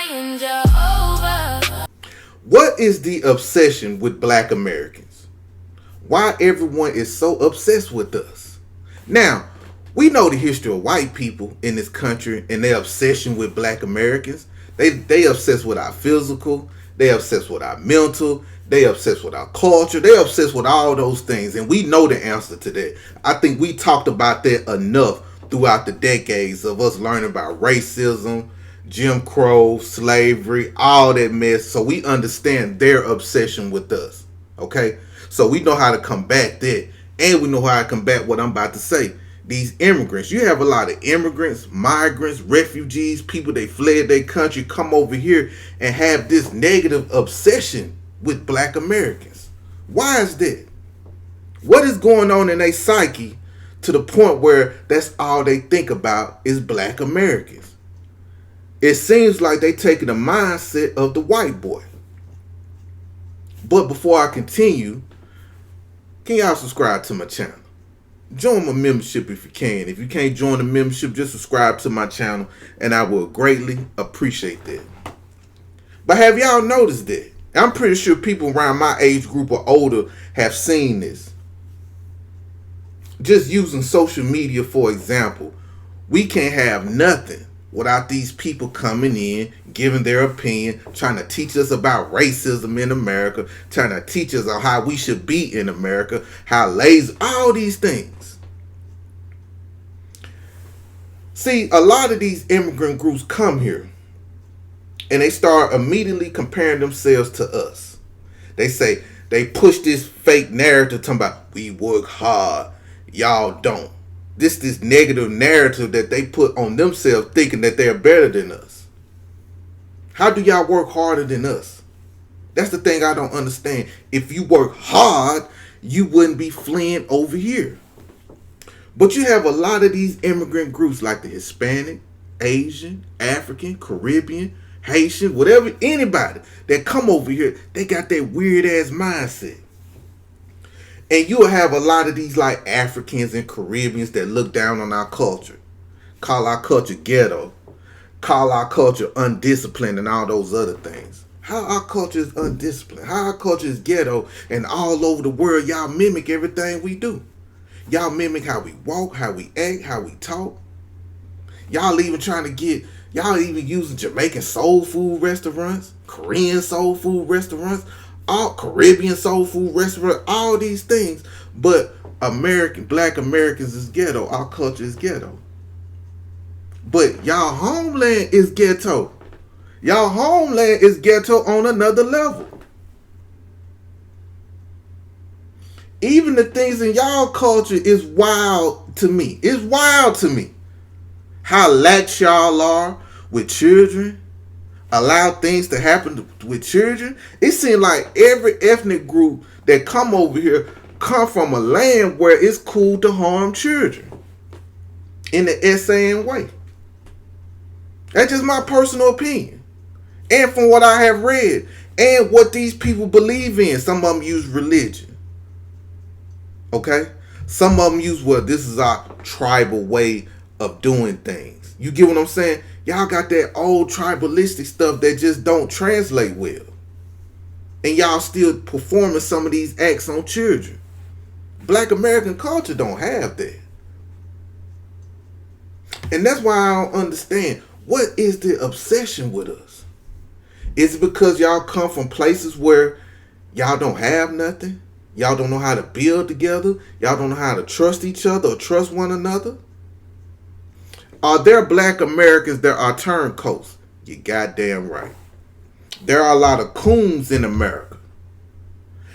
praying Jehovah. What is the obsession with black Americans? Why everyone is so obsessed with us? Now, we know the history of white people in this country and their obsession with black Americans. They obsessed with our physical, they obsessed with our mental, they obsessed with our culture, they obsessed with all those things, and we know the answer to that. I think we talked about that enough throughout the decades of us learning about racism, Jim Crow, slavery, all that mess, so we understand their obsession with us. Okay? So we know how to combat that, and we know how to combat what I'm about to say. These immigrants, you have a lot of immigrants, migrants, refugees, people they fled their country, come over here and have this negative obsession with black Americans. Why is that? What is going on in their psyche to the point where that's all they think about is black Americans? It seems like they taking the mindset of the white boy. But before I continue, can y'all subscribe to my channel? Join my membership if you can. If you can't join the membership, just subscribe to my channel and I will greatly appreciate that. But have y'all noticed that? I'm pretty sure people around my age group or older have seen this. Just using social media for example, we can't have nothing without these people coming in, giving their opinion, trying to teach us about racism in America, trying to teach us on how we should be in America, how lazy, all these things. See, a lot of these immigrant groups come here and they start immediately comparing themselves to us. They say, they push this fake narrative talking about we work hard, y'all don't. This negative narrative that they put on themselves thinking that they're better than us. How do y'all work harder than us? That's the thing I don't understand. If you work hard, you wouldn't be fleeing over here. But you have a lot of these immigrant groups like the Hispanic, Asian, African, Caribbean, Haitian, whatever, anybody that come over here, they got that weird ass mindset. And you'll have a lot of these like Africans and Caribbeans that look down on our culture. Call our culture ghetto. Call our culture undisciplined and all those other things. How our culture is undisciplined. How our culture is ghetto, and all over the world y'all mimic everything we do. Y'all mimic how we walk, how we act, how we talk. Y'all even using Jamaican soul food restaurants, Korean soul food restaurants, all Caribbean soul food restaurants, all these things. But black Americans is ghetto. Our culture is ghetto. But y'all homeland is ghetto. Y'all homeland is ghetto on another level. Even the things in y'all culture is wild to me. It's wild to me. How lax y'all are with children. Allow things to happen with children. It seems like every ethnic group that come over here come from a land where it's cool to harm children in the SAN way. That's just my personal opinion. And from what I have read and what these people believe in. Some of them use religion. Okay? Some of them use, well, this is our tribal way of doing things. You get what I'm saying? Y'all got that old tribalistic stuff that just don't translate well. And y'all still performing some of these acts on children. Black American culture don't have that. And that's why I don't understand. What is the obsession with us? Is it because y'all come from places where y'all don't have nothing? Y'all don't know how to build together? Y'all don't know how to trust each other or trust one another? Are there black Americans that are turncoats? You goddamn right. There are a lot of coons in America.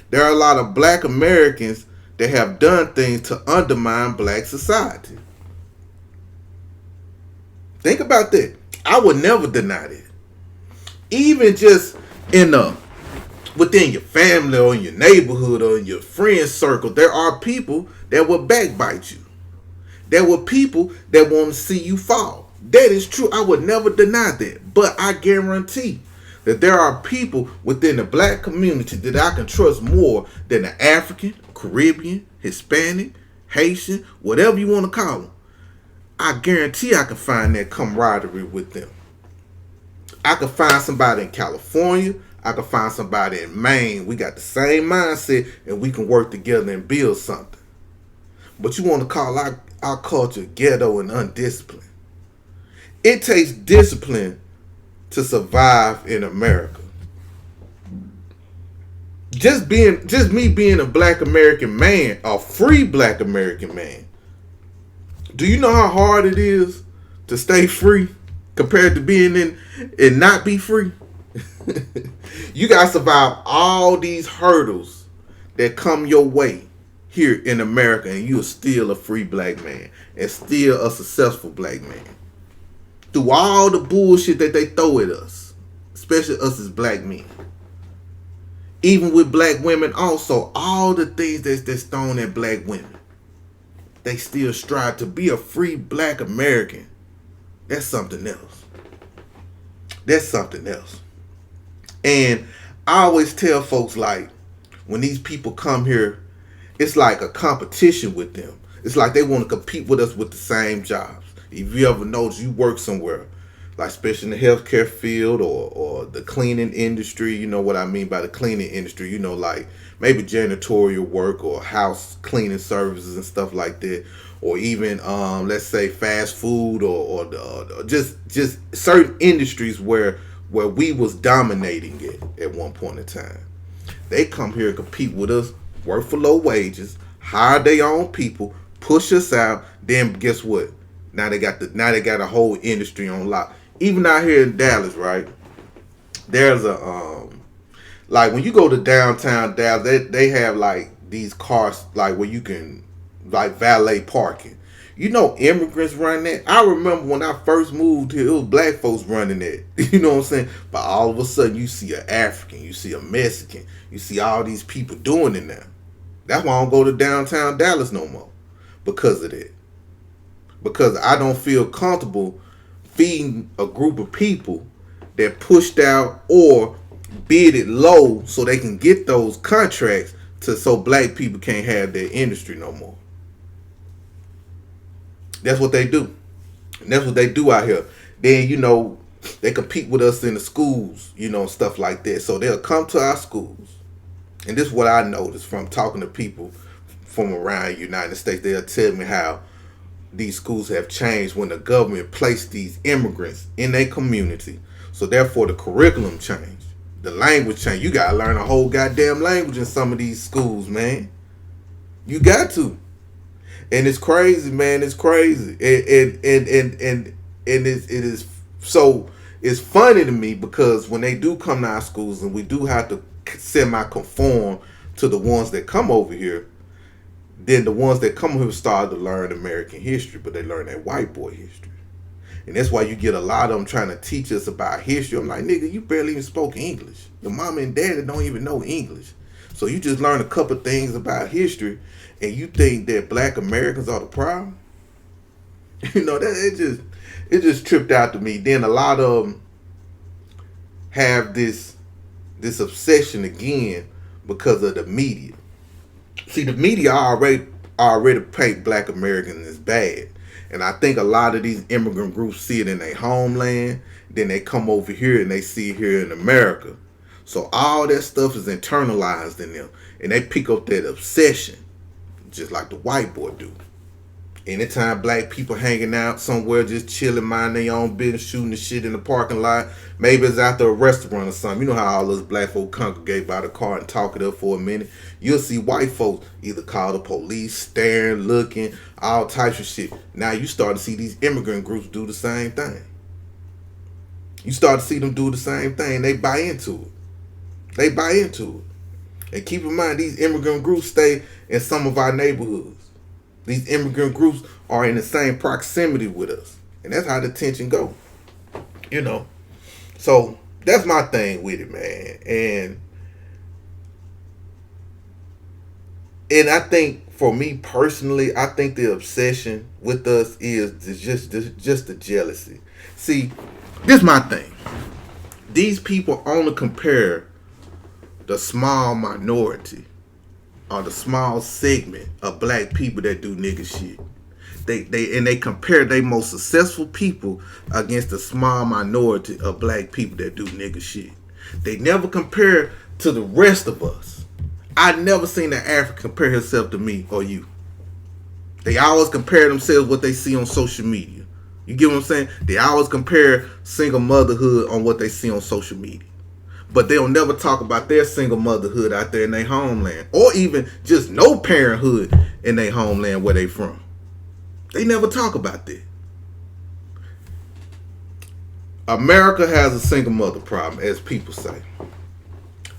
There are a lot of black Americans that have done things to undermine black society. Think about that. I would never deny that. Even just within your family or in your neighborhood or in your friend circle, there are people that will backbite you. There were people that want to see you fall. That is true. I would never deny that. But I guarantee that there are people within the black community that I can trust more than the African, Caribbean, Hispanic, Haitian, whatever you want to call them. I guarantee I can find that camaraderie with them. I could find somebody in California. I could find somebody in Maine. We got the same mindset and we can work together and build something. But you want to call our culture ghetto and undisciplined. It takes discipline to survive in America. Just me being a black American man, a free black American man. Do you know how hard it is to stay free compared to being in and not be free? You gotta survive all these hurdles that come your way here in America, and you're still a free black man and still a successful black man. Through all the bullshit that they throw at us, especially us as black men. Even with black women also, all the things that's thrown at black women, they still strive to be a free black American. That's something else. That's something else. And I always tell folks, like, when these people come here, it's like a competition with them. It's like they want to compete with us with the same jobs. If you ever notice, you work somewhere, like especially in the healthcare field or the cleaning industry, you know what I mean by the cleaning industry, you know, like maybe janitorial work or house cleaning services and stuff like that, or even let's say fast food or just certain industries where we was dominating it at one point in time. They come here and compete with us, work for low wages, hire their own people, push us out. Then guess what? Now they got a whole industry on lock. Even out here in Dallas, right? There's a like when you go to downtown Dallas, they have like these cars like where you can like valet parking. You know, Immigrants run that. I remember when I first moved here, it was black folks running that. You know what I'm saying? But all of a sudden, you see an African, you see a Mexican, you see all these people doing it now. That's why I don't go to downtown Dallas no more, because of that. Because I don't feel comfortable feeding a group of people that pushed out or bid it low so they can get those contracts so black people can't have their industry no more. That's what they do. And that's what they do out here. Then, you know, they compete with us in the schools, you know, stuff like that. So they'll come to our schools. And this is what I noticed from talking to people from around the United States. They'll tell me how these schools have changed when the government placed these immigrants in their community. So therefore the curriculum changed. The language changed. You got to learn a whole goddamn language in some of these schools, man. You got to. And it's crazy, man. It's crazy. And it is so it's funny to me because when they do come to our schools and we do have to semi-conform to the ones that come over here, then the ones that come here start to learn American history, but they learn that white boy history. And that's why you get a lot of them trying to teach us about history. I'm like, nigga, you barely even spoke English. Your mama and daddy don't even know English. So you just learn a couple things about history and you think that black Americans are the problem? You know, that it just tripped out to me. Then a lot of them have this obsession again because of the media. See, the media already paint black Americans as bad. And I think a lot of these immigrant groups see it in their homeland. Then they come over here and they see it here in America. So all that stuff is internalized in them. And they pick up that obsession, just like the white boy do. Anytime black people hanging out somewhere, just chilling, minding their own business, shooting the shit in the parking lot. Maybe it's after a restaurant or something. You know how all those black folk congregate by the car and talk it up for a minute. You'll see white folks either call the police, staring, looking, all types of shit. Now you start to see these immigrant groups do the same thing. You start to see them do the same thing. They buy into it. They buy into it. And keep in mind, these immigrant groups stay in some of our neighborhoods. These immigrant groups are in the same proximity with us. And that's how the tension go. You know. So that's my thing with it, man. And I think for me personally, I think the obsession with us is just the jealousy. See, this is my thing. These people only compare the small minority or the small segment of black people that do nigga shit. They compare their most successful people against a small minority of black people that do nigga shit. They never compare to the rest of us. I never seen an African compare himself to me or you. They always compare themselves what they see on social media. You get what I'm saying? They always compare single motherhood on what they see on social media. But they'll never talk about their single motherhood out there in their homeland. Or even just no parenthood in their homeland where they from. They never talk about that. America has a single mother problem, as people say.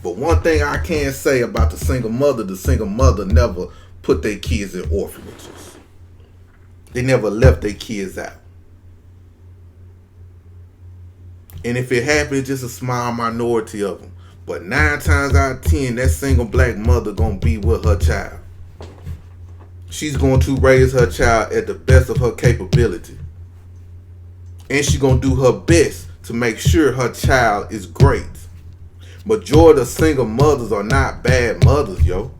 But one thing I can say about the single mother never put their kids in orphanages. They never left their kids out. And if it happens, just a small minority of them. But 9 times out of 10, that single black mother gonna be with her child. She's going to raise her child at the best of her capability. And she's gonna do her best to make sure her child is great. Majority of single mothers are not bad mothers, yo.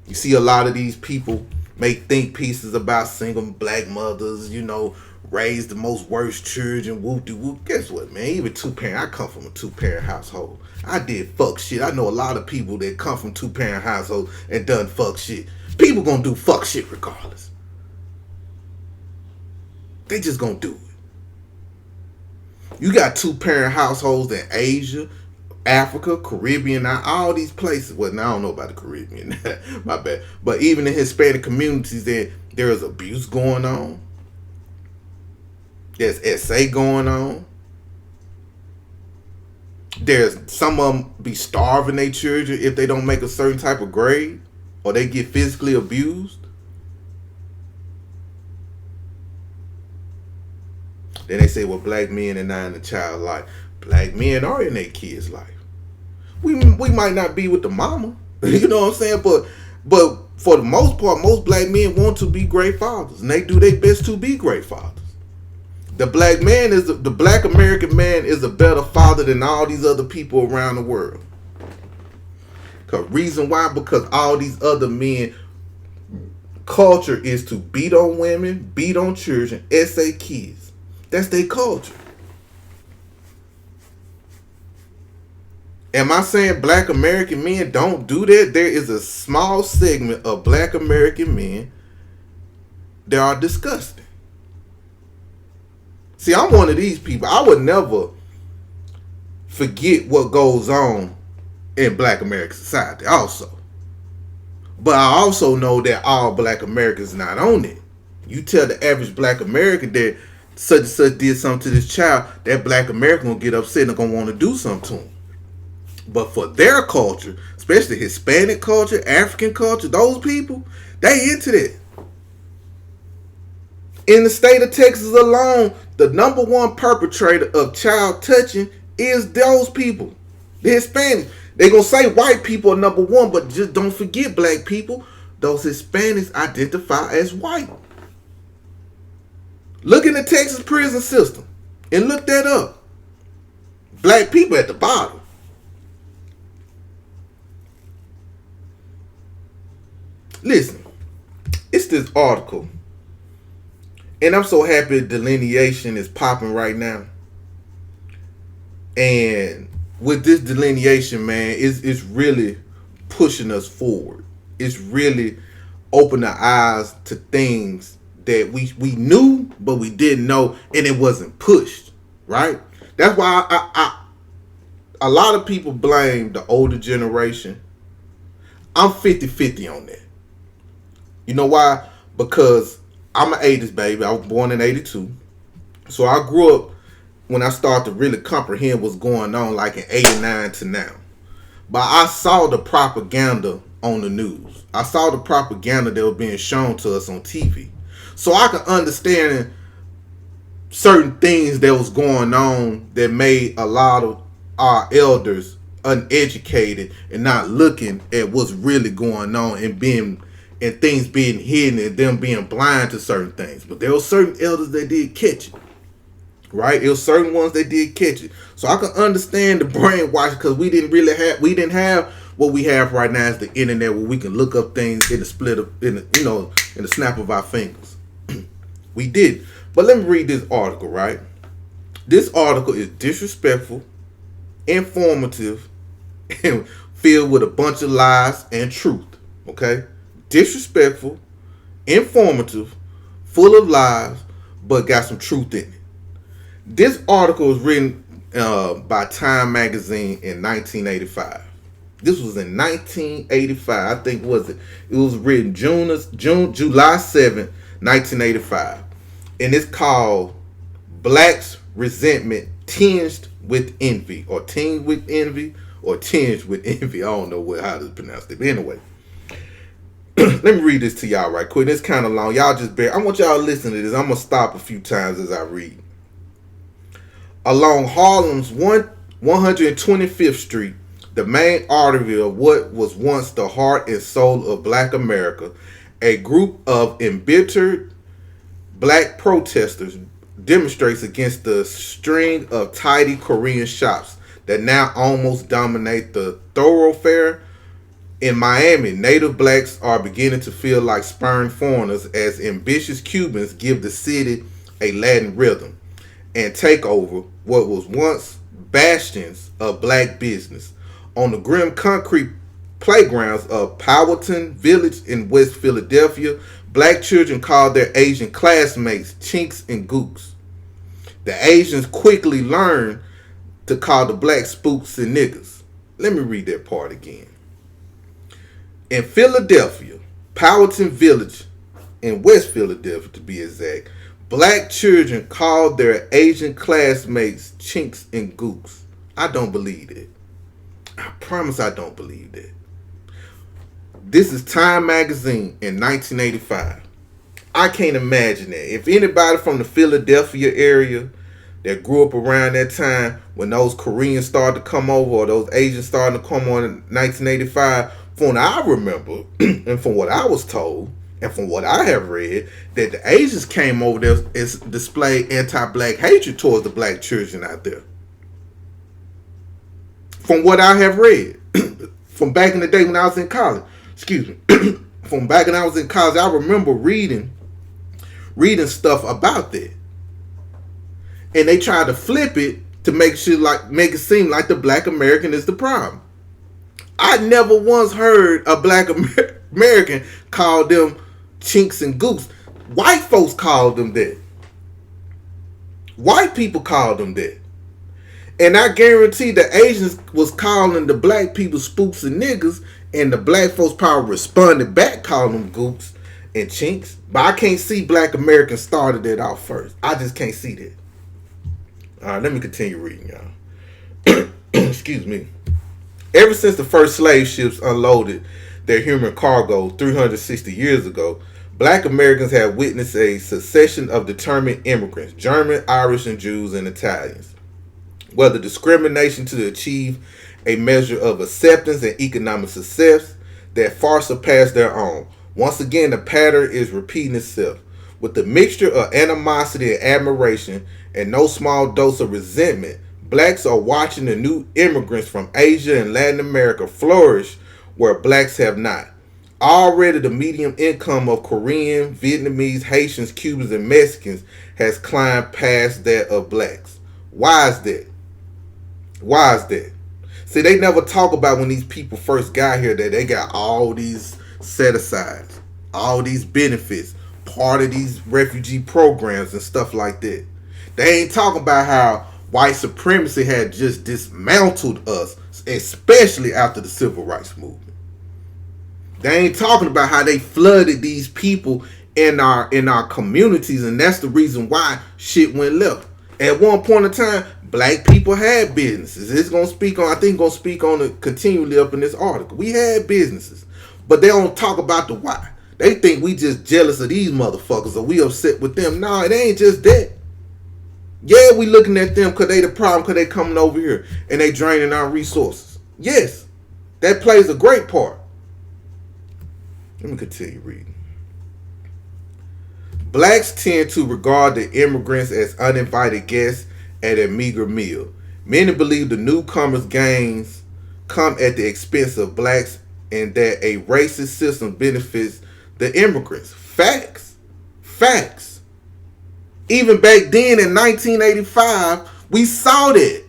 You see a lot of these people make think pieces about single black mothers, raised the most worst children, whoop-de-whoop. Guess what, man? Even two-parent, I come from a two-parent household. I did fuck shit. I know a lot of people that come from two-parent households and done fuck shit. People gonna do fuck shit regardless. They just gonna do it. You got two-parent households in Asia, Africa, Caribbean, all these places. Well, now I don't know about the Caribbean. My bad. But even in Hispanic communities, there is abuse going on. There's SA going on. There's some of them be starving their children if they don't make a certain type of grade, or they get physically abused. Then they say, well, black men are not in the child life. Black men are in their kids' life. We might not be with the mama, you know what I'm saying? But for the most part, most black men want to be great fathers, and they do their best to be great fathers. The black American man is a better father than all these other people around the world. Reason why? Because all these other men, culture is to beat on women, beat on children, SA kids. That's their culture. Am I saying black American men don't do that? There is a small segment of black American men that are disgusting. See, I'm one of these people. I would never forget what goes on in black American society also. But I also know that all black Americans not on it. You tell the average black American that such and such did something to this child, that black American will get upset and gonna want to do something to him. But for their culture, especially Hispanic culture, African culture, those people, they into that. In the state of Texas alone, the number one perpetrator of child touching is those people, the Hispanics. They gonna say white people are number one, but just don't forget black people. Those Hispanics identify as white. Look in the Texas prison system and look that up. Black people at the bottom. Listen, it's this article. And I'm so happy delineation is popping right now. And with this delineation, man, it's really pushing us forward. It's really opening our eyes to things that we knew, but we didn't know, and it wasn't pushed, right? That's why a lot of people blame the older generation. I'm 50-50 on that. You know why? Because I'm an 80s baby. I was born in 82. So I grew up when I started to really comprehend what's going on, like in 89 to now. But I saw the propaganda on the news. I saw the propaganda that was being shown to us on TV. So I could understand certain things that was going on that made a lot of our elders uneducated and not looking at what's really going on and things being hidden and them being blind to certain things. But there were certain elders that did catch it. Right? It was certain ones that did catch it. So I can understand the brainwash, because we didn't have what we have right now is the internet, where we can look up things in the split of, in the snap of our fingers. We did. But let me read this article, right? This article is disrespectful, informative, and filled with a bunch of lies and truth. Okay? Disrespectful, informative, full of lies, but got some truth in it. This article was written by Time Magazine in 1985. This was in 1985. I think it was written July 7th, 1985. And it's called Blacks Resentment Tinged with Envy, or Tinged with Envy, or Tinged with Envy. I don't know how to pronounce it. But anyway, let me read this to y'all right quick. It's kind of long. Y'all just bear. I want y'all to listen to this. I'm going to stop a few times as I read. Along Harlem's 125th Street, the main artery of what was once the heart and soul of Black America, a group of embittered Black protesters demonstrates against the string of tidy Korean shops that now almost dominate the thoroughfare. In Miami, native Blacks are beginning to feel like spurned foreigners as ambitious Cubans give the city a Latin rhythm and take over what was once bastions of Black business. On the grim concrete playgrounds of Powhatan Village in West Philadelphia, Black children called their Asian classmates chinks and gooks. The Asians quickly learned to call the Blacks spooks and niggas. Let me read that part again. In Philadelphia, Powhatan Village, in West Philadelphia to be exact, Black children called their Asian classmates chinks and gooks. I don't believe that. I promise I don't believe that. This is Time Magazine in 1985. I can't imagine that. If anybody from the Philadelphia area that grew up around that time when those Koreans started to come over, or those Asians started to come on in 1985, from what I remember and from what I was told and from what I have read, that the Asians came over there and displayed anti-Black hatred towards the Black children out there. From what I have read, from back in the day when I was in college, from back when I was in college, I remember reading stuff about that. And they tried to flip it to make it seem like the Black American is the problem. I never once heard a Black American call them chinks and gooks. White folks called them that. White people called them that. And I guarantee the Asians was calling the Black people spooks and niggas, and the Black folks probably responded back calling them gooks and chinks. But I can't see Black Americans started that out first. I just can't see that. All right, let me continue reading, y'all. Excuse me. Ever since the first slave ships unloaded their human cargo 360 years ago, Black Americans have witnessed a succession of determined immigrants, German, Irish, and Jews, and Italians. Whether discrimination to achieve a measure of acceptance and economic success that far surpass their own. Once again, the pattern is repeating itself. With the mixture of animosity and admiration and no small dose of resentment, Blacks are watching the new immigrants from Asia and Latin America flourish where Blacks have not. Already the median income of Korean, Vietnamese, Haitians, Cubans, and Mexicans has climbed past that of Blacks. Why is that? Why is that? See, they never talk about when these people first got here that they got all these set-asides, all these benefits, part of these refugee programs and stuff like that. They ain't talking about how white supremacy had just dismantled us, especially after the civil rights movement. They ain't talking about how they flooded these people in our communities, and that's the reason why shit went left. At one point in time, Black people had businesses. I think it's gonna speak on it continually up in this article. We had businesses, but they don't talk about the why. They think we just jealous of these motherfuckers or we upset with them. No, it ain't just that. Yeah, we looking at them because they the problem because they coming over here and they draining our resources. Yes, that plays a great part. Let me continue reading. Blacks tend to regard the immigrants as uninvited guests at a meager meal. Many believe the newcomers' gains come at the expense of blacks and that a racist system benefits the immigrants. Facts. Facts. Even back then in 1985, we saw that.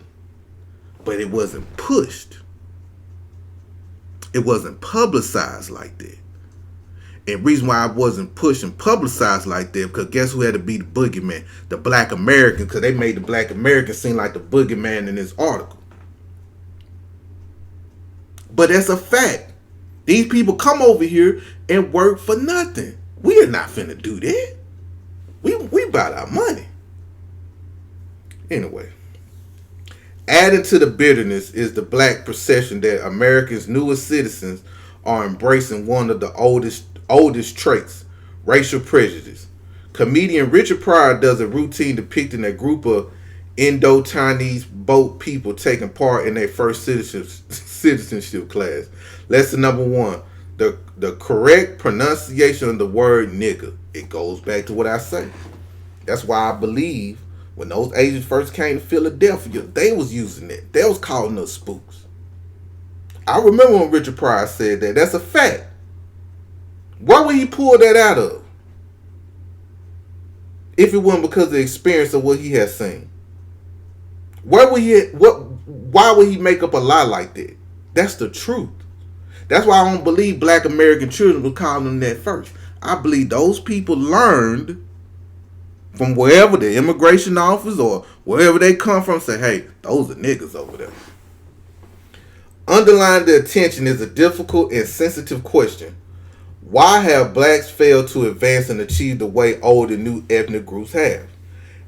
But it wasn't pushed. It wasn't publicized like that. And reason why I wasn't pushed and publicized like that, because guess who had to be the boogeyman? The black American, because they made the black American seem like the boogeyman in this article. But that's a fact. These people come over here and work for nothing. We are not finna do that. We about our money. Anyway. Adding to the bitterness is the black perception that America's newest citizens are embracing one of the oldest traits, racial prejudice. Comedian Richard Pryor does a routine depicting a group of Indo-Chinese boat people taking part in their first citizenship class. Lesson number 1, the correct pronunciation of the word nigger. It goes back to what I say. That's why I believe when those Asians first came to Philadelphia, they was using it. They was calling us spooks. I remember when Richard Pryor said that. That's a fact. Where would he pull that out of? If it wasn't because of the experience of what he has seen. Why would he make up a lie like that? That's the truth. That's why I don't believe black American children would call them that first. I believe those people learned from wherever the immigration office or wherever they come from, say, hey, those are niggas over there. Underlying the attention is a difficult and sensitive question. Why have blacks failed to advance and achieve the way old and new ethnic groups have?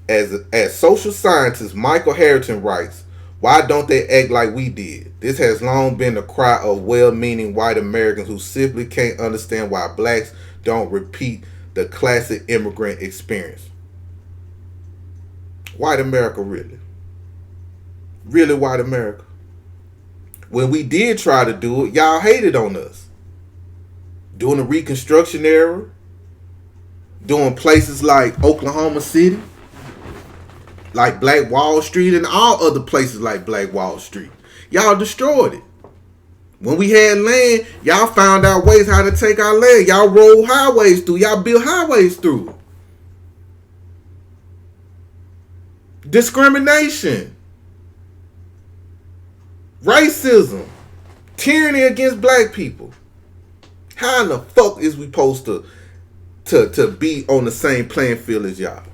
As social scientist Michael Harrington writes, why don't they act like we did? This has long been the cry of well-meaning white Americans who simply can't understand why blacks don't repeat the classic immigrant experience. White America, really? Really white America? When we did try to do it, y'all hated on us. During the Reconstruction era, doing places like Oklahoma City, like Black Wall Street, and all other places like Black Wall Street. Y'all destroyed it. When we had land, y'all found out ways how to take our land. Y'all rolled highways through. Y'all built highways through. Discrimination, racism, tyranny against black people. How in the fuck is we supposed to be on the same playing field as y'all?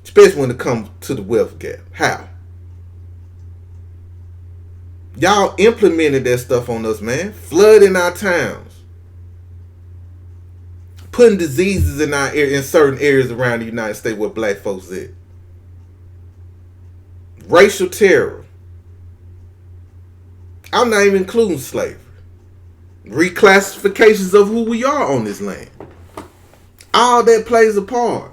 Especially when it comes to the wealth gap. How? Y'all implemented that stuff on us, man. Flooding our towns. Putting diseases in certain areas around the United States where black folks at. Racial terror. I'm not even including slavery. Reclassifications of who we are on this land. All that plays a part.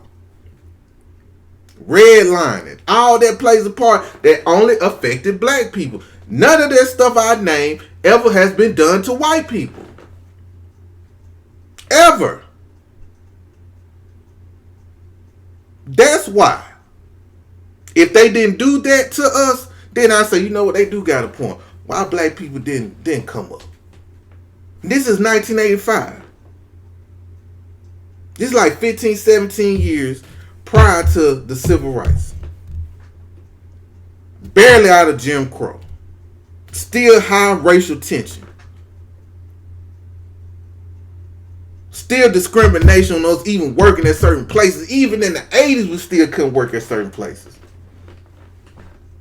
Redlining. All that plays a part that only affected black people. None of that stuff I named ever has been done to white people. Ever. That's why. If they didn't do that to us, then I say, you know what, they do got a point. Why black people didn't come up? This is 1985. This is like 15, 17 years prior to the civil rights. Barely out of Jim Crow. Still high racial tension. Still discrimination on those even working at certain places. Even in the 80s, we still couldn't work at certain places.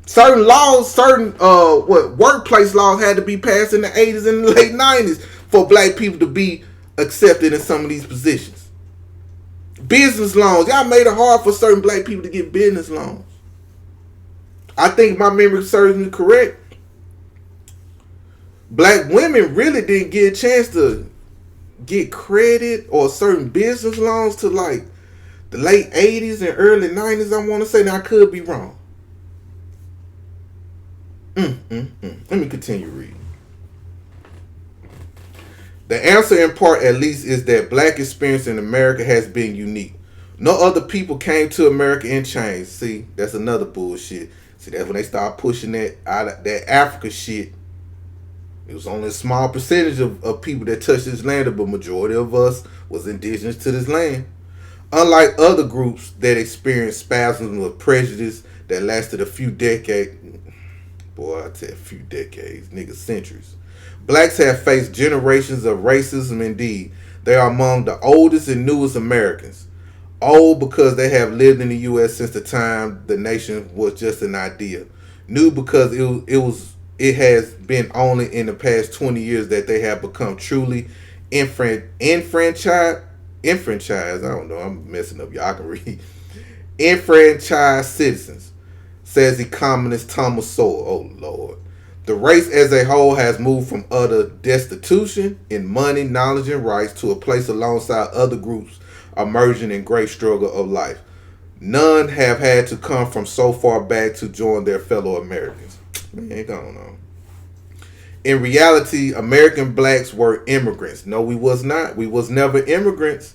Certain laws, workplace laws had to be passed in the 80s and the late 90s for black people to be accepted in some of these positions. Business loans. Y'all made it hard for certain black people to get business loans. I think my memory serves me correct. Black women really didn't get a chance to get credit or certain business loans to like the late 80s and early 90s, I want to say. Now, I could be wrong. Let me continue reading. The answer, in part at least, is that black experience in America has been unique. No other people came to America in chains. See, that's another bullshit. See, that's when they start pushing that out of that Africa shit. It was only a small percentage of people that touched this land, but majority of us was indigenous to this land. Unlike other groups that experienced spasms of prejudice that lasted a few decades, boy, I tell a few decades, nigga, centuries. Blacks have faced generations of racism indeed. They are among the oldest and newest Americans. Old because they have lived in the U.S. since the time the nation was just an idea. New because it has been only in the past 20 years that they have become truly enfranchised. Enfranchised, I don't know, I'm messing up, y'all can read. Enfranchised citizens, says economist Thomas Sowell. Oh, Lord. The race as a whole has moved from utter destitution in money, knowledge, and rights to a place alongside other groups emerging in great struggle of life. None have had to come from so far back to join their fellow Americans. Man, going on. In reality, American blacks were immigrants. No, we was not. We was never immigrants.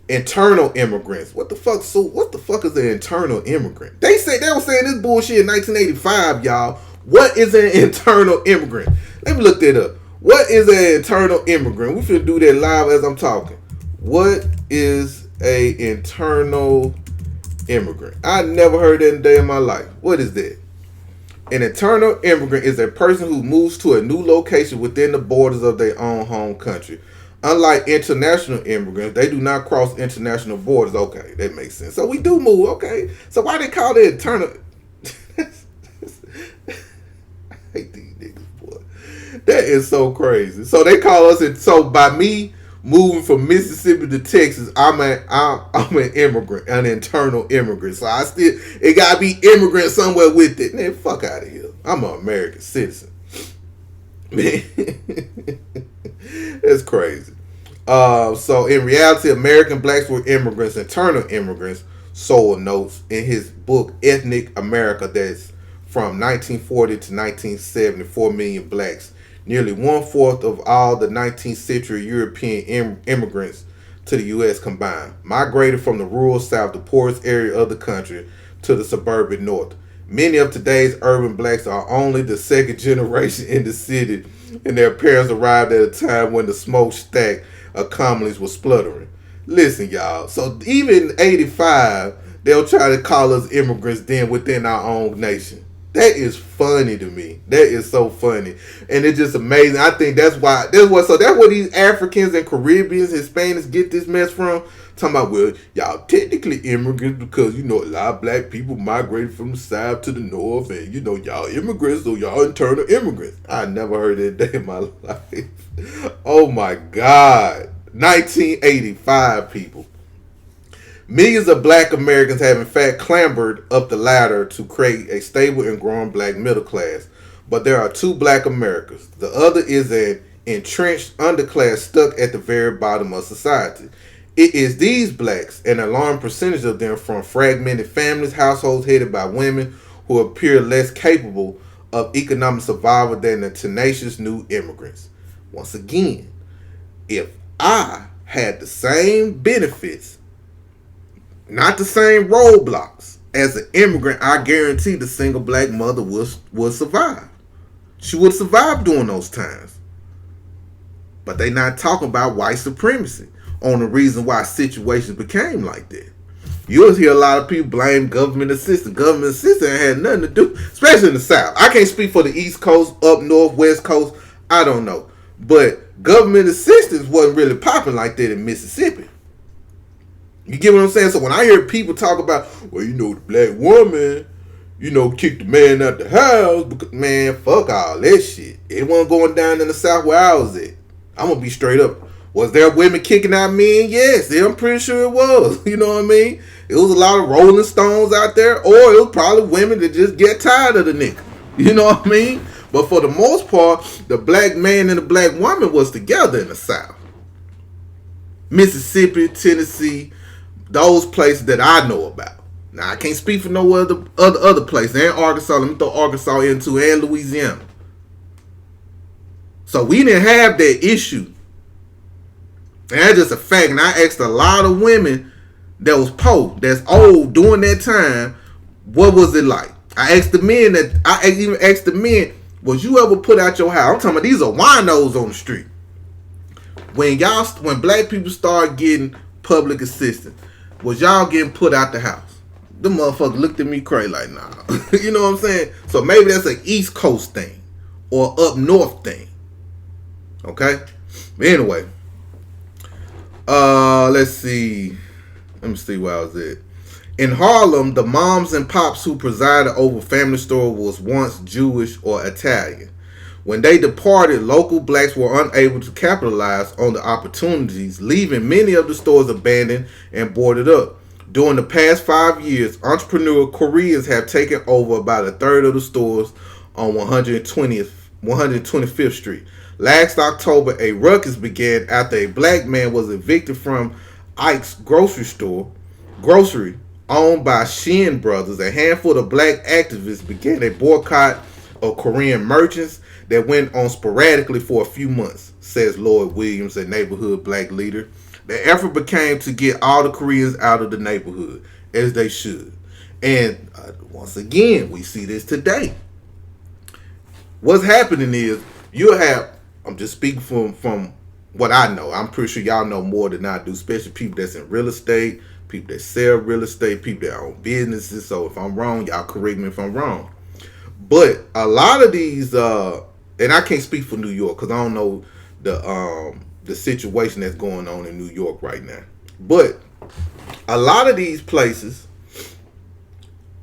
Internal immigrants. What the fuck? So what the fuck is an internal immigrant? They were saying this bullshit in 1985, y'all. What is an internal immigrant? Let me look that up. What is an internal immigrant? We finna do that live as I'm talking. What is a internal immigrant? I never heard that in a day in my life. What is that? An internal immigrant is a person who moves to a new location within the borders of their own home country. Unlike international immigrants, they do not cross international borders. Okay, that makes sense. So we do move. Okay, so why they call it internal? I hate these niggas, boy. That is so crazy. So they call us it. So by me moving from Mississippi to Texas, I'm an immigrant, an internal immigrant. So it gotta be immigrant somewhere with it. Man, fuck out of here. I'm an American citizen. Man, that's crazy. So in reality, American blacks were immigrants, internal immigrants. Sowell notes in his book Ethnic America, that's from 1940 to 1970, 4 million blacks, nearly 1/4 of all the 19th century European immigrants to the U.S. combined, migrated from the rural South, the poorest area of the country, to the suburban North. Many of today's urban blacks are only the second generation in the city, and their parents arrived at a time when the smokestack of communities was spluttering. Listen, y'all. So even in 85, they'll try to call us immigrants then within our own nation. That is funny to me. That is so funny. And it's just amazing. I think that's where these Africans and Caribbeans, Hispanics get this mess from. Talking about, well, y'all technically immigrants because, a lot of black people migrated from the south to the north, and, y'all immigrants, so y'all internal immigrants. I never heard that day in my life. Oh, my God. 1985, people. Millions of black Americans have in fact clambered up the ladder to create a stable and growing black middle class. But there are two black Americas. The other is an entrenched underclass stuck at the very bottom of society. It is these blacks, an alarming percentage of them from fragmented families, households headed by women, who appear less capable of economic survival than the tenacious new immigrants. Once again, if I had the same benefits, not the same roadblocks, as an immigrant, I guarantee the single black mother would survive. She would survive during those times. But they not talking about white supremacy on the reason why situations became like that. You'll hear a lot of people blame government assistance. Government assistance ain't had nothing to do, especially in the South. I can't speak for the East Coast, up North, West Coast. I don't know. But government assistance wasn't really popping like that in Mississippi. You get what I'm saying? So when I hear people talk about, well, the black woman, kicked the man out the house, because, man, fuck all that shit. It wasn't going down in the South where I was at. I'm going to be straight up. Was there women kicking out men? Yes, I'm pretty sure it was. You know what I mean? It was a lot of Rolling Stones out there, or it was probably women that just get tired of the nigga. You know what I mean? But for the most part, the black man and the black woman was together in the South. Mississippi, Tennessee, those places that I know about. Now, I can't speak for no other place. And Arkansas, let me throw Arkansas into, and Louisiana. So we didn't have that issue. And that's just a fact. And I asked a lot of women that was poor, that's old during that time, what was it like? I even asked the men, Was you ever put out your house? I'm talking about these are winos on the street. When black people start getting public assistance, was y'all getting put out the house? The motherfucker looked at me crazy like, nah. You know what I'm saying? So maybe that's an East Coast thing or up north thing. Okay? But anyway. Let's see. Let me see where I was at. In Harlem, the moms and pops who presided over family store was once Jewish or Italian. When they departed, local blacks were unable to capitalize on the opportunities, leaving many of the stores abandoned and boarded up. During the past 5 years, entrepreneur Koreans have taken over about a third of the stores on 125th Street. Last October, a ruckus began after a black man was evicted from Ike's grocery owned by Shin Brothers. A handful of black activists began a boycott of Korean merchants that went on sporadically for a few months, says Lloyd Williams, a neighborhood black leader. The effort became to get all the Koreans out of the neighborhood, as they should. And once again, we see this today. What's happening is you'll have, I'm just speaking from what I know. I'm pretty sure y'all know more than I do, especially people that's in real estate, people that sell real estate, people that own businesses. So if I'm wrong, y'all correct me if I'm wrong. But a lot of these, and I can't speak for New York because I don't know the situation that's going on in New York right now. But a lot of these places,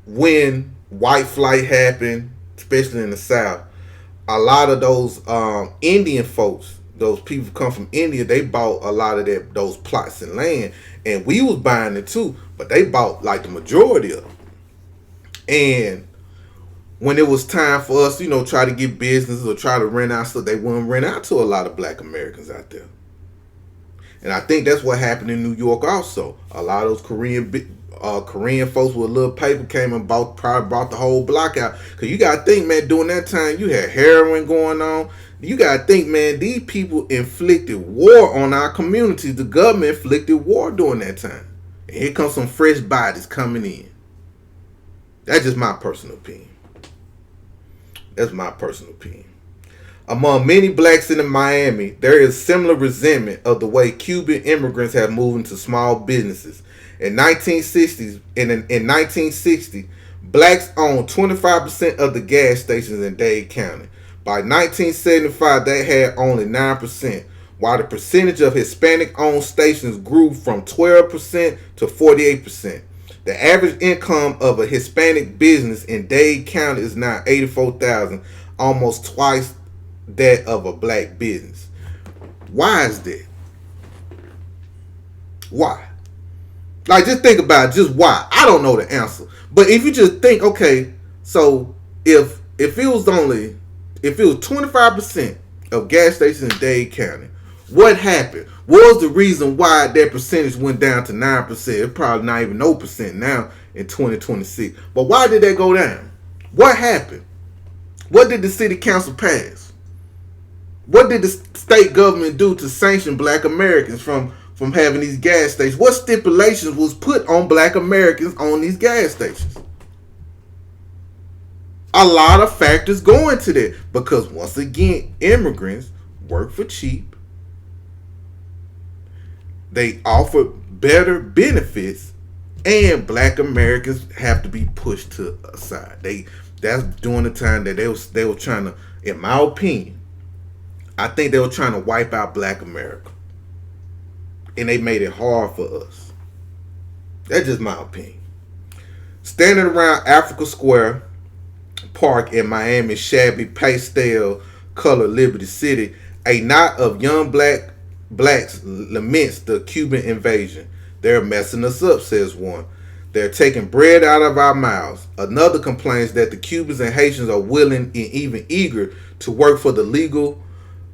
when white flight happened, especially in the South, a lot of those Indian folks, those people who come from India, they bought a lot of those plots and land, and we was buying it too, but they bought like the majority of them. And when it was time for us, try to get businesses or try to rent out stuff, they wouldn't rent out to a lot of black Americans out there. And I think that's what happened in New York also. A lot of those Korean folks with a little paper came and probably bought the whole block out. Because you got to think, man, during that time, you had heroin going on. You got to think, man, these people inflicted war on our communities. The government inflicted war during that time. And here comes some fresh bodies coming in. That's just my personal opinion. That's my personal opinion. Among many blacks in Miami, there is similar resentment of the way Cuban immigrants have moved into small businesses. In 1960, blacks owned 25% of the gas stations in Dade County. By 1975, they had only 9%, while the percentage of Hispanic-owned stations grew from 12% to 48%. The average income of a Hispanic business in Dade County is now $84,000, almost twice that of a black business. Why is that? Why? Like, just think about it, just why. I don't know the answer. But if you just think, okay, so if it was 25% of gas stations in Dade County, what happened? What was the reason why that percentage went down to 9%? It's probably not even no percent now in 2026. But why did that go down? What happened? What did the city council pass? What did the state government do to sanction black Americans from having these gas stations? What stipulations was put on black Americans on these gas stations? A lot of factors go into that because, once again, immigrants work for cheap. They offer better benefits, and black Americans have to be pushed to a side. That's during the time that they were trying to, in my opinion, I think they were trying to wipe out black America. And they made it hard for us. That's just my opinion. Standing around Africa Square Park in Miami's shabby pastel colored Liberty City, a knot of young blacks laments the Cuban invasion. They're messing us up, says one. They're taking bread out of our mouths. Another complains that the Cubans and Haitians are willing and even eager to work for the legal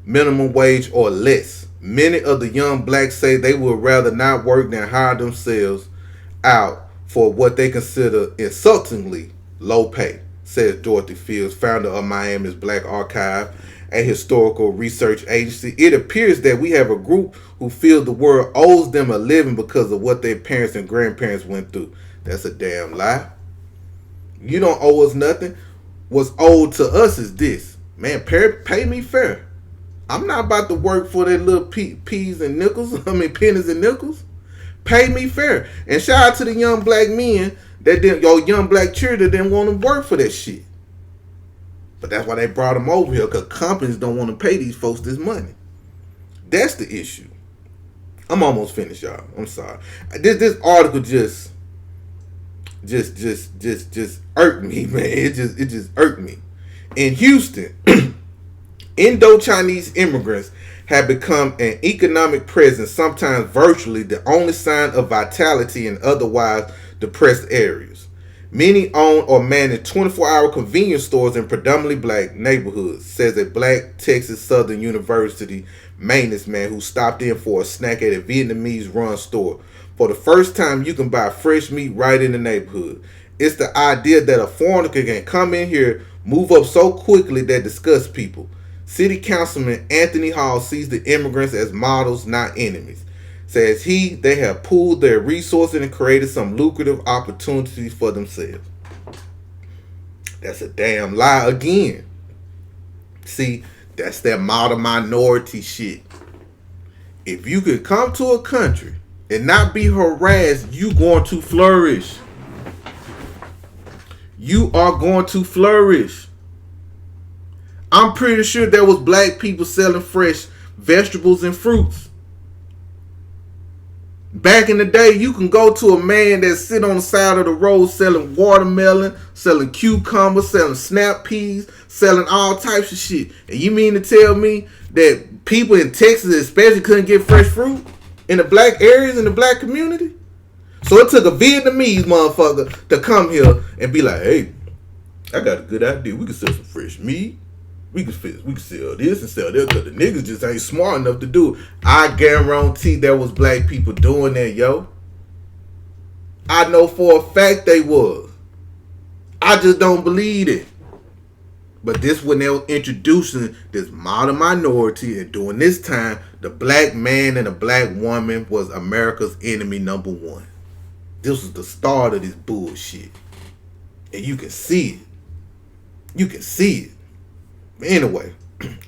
minimum wage or less. Many of the young blacks say they would rather not work than hire themselves out for what they consider insultingly low pay, says Dorothy Fields, founder of Miami's Black Archive, a historical research agency. It appears that we have a group who feel the world owes them a living because of what their parents and grandparents went through. That's a damn lie. You don't owe us nothing. What's owed to us is this. Man, pay me fair. I'm not about to work for that little peas and nickels. I mean, pennies and nickels. Pay me fair. And shout out to the young black men that didn't, your young black children that didn't want to work for that shit. But that's why they brought them over here, because companies don't want to pay these folks this money. That's the issue. I'm almost finished, y'all. I'm sorry. This article just irked me, man. It just irked me. In Houston, Indo-Chinese immigrants have become an economic presence, sometimes virtually the only sign of vitality in otherwise depressed areas. Many own or manage 24-hour convenience stores in predominantly black neighborhoods, says a black Texas Southern University maintenance man who stopped in for a snack at a Vietnamese-run store. For the first time, you can buy fresh meat right in the neighborhood. It's the idea that a foreigner can come in here, move up so quickly that disgusts people. City Councilman Anthony Hall sees the immigrants as models, not enemies. Says they have pooled their resources and created some lucrative opportunities for themselves. That's a damn lie again. See, that's that model minority shit. If you could come to a country and not be harassed, you going to flourish. You are going to flourish. I'm pretty sure there was black people selling fresh vegetables and fruits. Back in the day, you can go to a man that sit on the side of the road selling watermelon, selling cucumbers, selling snap peas, selling all types of shit. And you mean to tell me that people in Texas especially couldn't get fresh fruit in the black areas, in the black community? So it took a Vietnamese motherfucker to come here and be like, hey, I got a good idea. We can sell some fresh meat. We can sell this and sell that, because the niggas just ain't smart enough to do it. I guarantee there was black people doing that, yo. I know for a fact they was. I just don't believe it. But this when they were introducing this model minority, and during this time, the black man and the black woman was America's enemy number one. This was the start of this bullshit. And you can see it. You can see it. Anyway,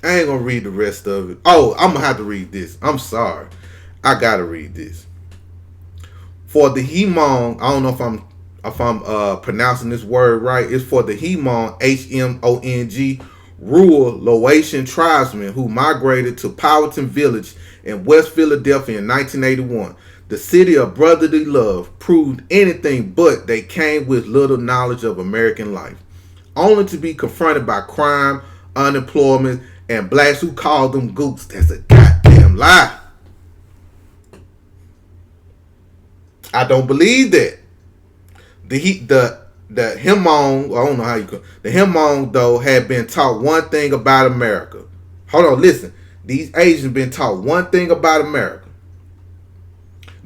I ain't gonna read the rest of it. Oh, I'm gonna have to read this. I'm sorry. I gotta read this. For the Hmong, I don't know if I'm pronouncing this word right. It's for the Hmong, Hmong, rural Laotian tribesmen who migrated to Powhatan Village in West Philadelphia in 1981. The city of brotherly love proved anything but they came with little knowledge of American life, only to be confronted by crime, unemployment, and blacks who call them gooks. That's a goddamn lie. I don't believe that. The Hmong, I don't know how you call the Hmong though, had been taught one thing about America. Hold on, listen. These Asians been taught one thing about America.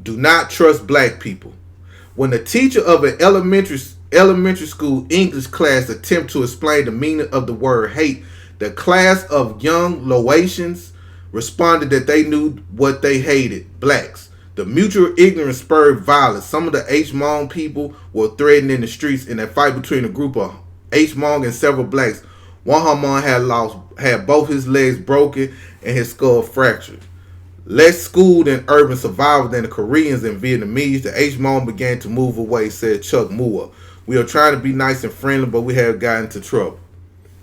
Do not trust black people. When the teacher of an elementary school English class attempt to explain the meaning of the word hate, the class of young Laotians responded that they knew what they hated: blacks. The mutual ignorance spurred violence. Some of the Hmong people were threatened in the streets in a fight between a group of Hmong and several blacks. One Hmong had both his legs broken and his skull fractured. Less schooled and urban survivors than the Koreans and Vietnamese, the Hmong began to move away, said Chuck Moore. We are trying to be nice and friendly, but we have gotten into trouble.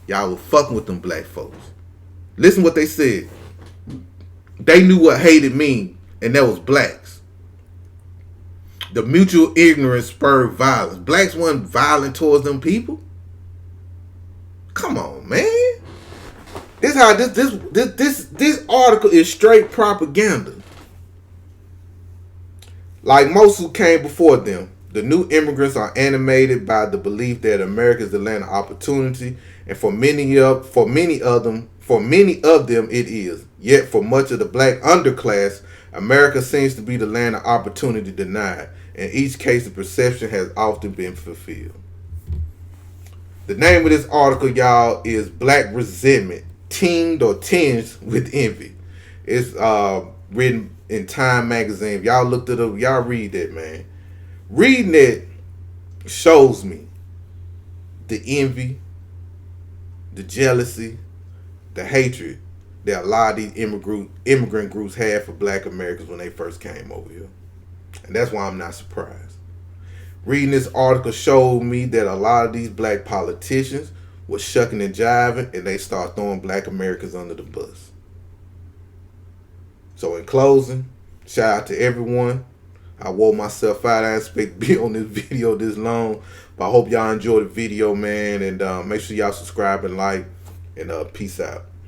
Y'all were fucking with them black folks. Listen what they said. They knew what hated mean, and that was blacks. The mutual ignorance spurred violence. Blacks weren't violent towards them people. Come on, man. This how this article is straight propaganda. Like most who came before them, the new immigrants are animated by the belief that America is the land of opportunity, and for many of them, it is. Yet for much of the black underclass, America seems to be the land of opportunity denied. In each case, the perception has often been fulfilled. The name of this article, y'all, is Black Resentment, Tinged or Tinged with Envy. It's written in Time magazine. If y'all looked it up, y'all read that, man. Reading it shows me the envy, the jealousy, the hatred that a lot of these immigrant groups had for black Americans when they first came over here. And that's why I'm not surprised. Reading this article showed me that a lot of these black politicians were shucking and jiving, and they start throwing black Americans under the bus. So in closing, shout out to everyone. I wore myself out. I didn't expect to be on this video this long. But I hope y'all enjoyed the video, man. And make sure y'all subscribe and like. And peace out.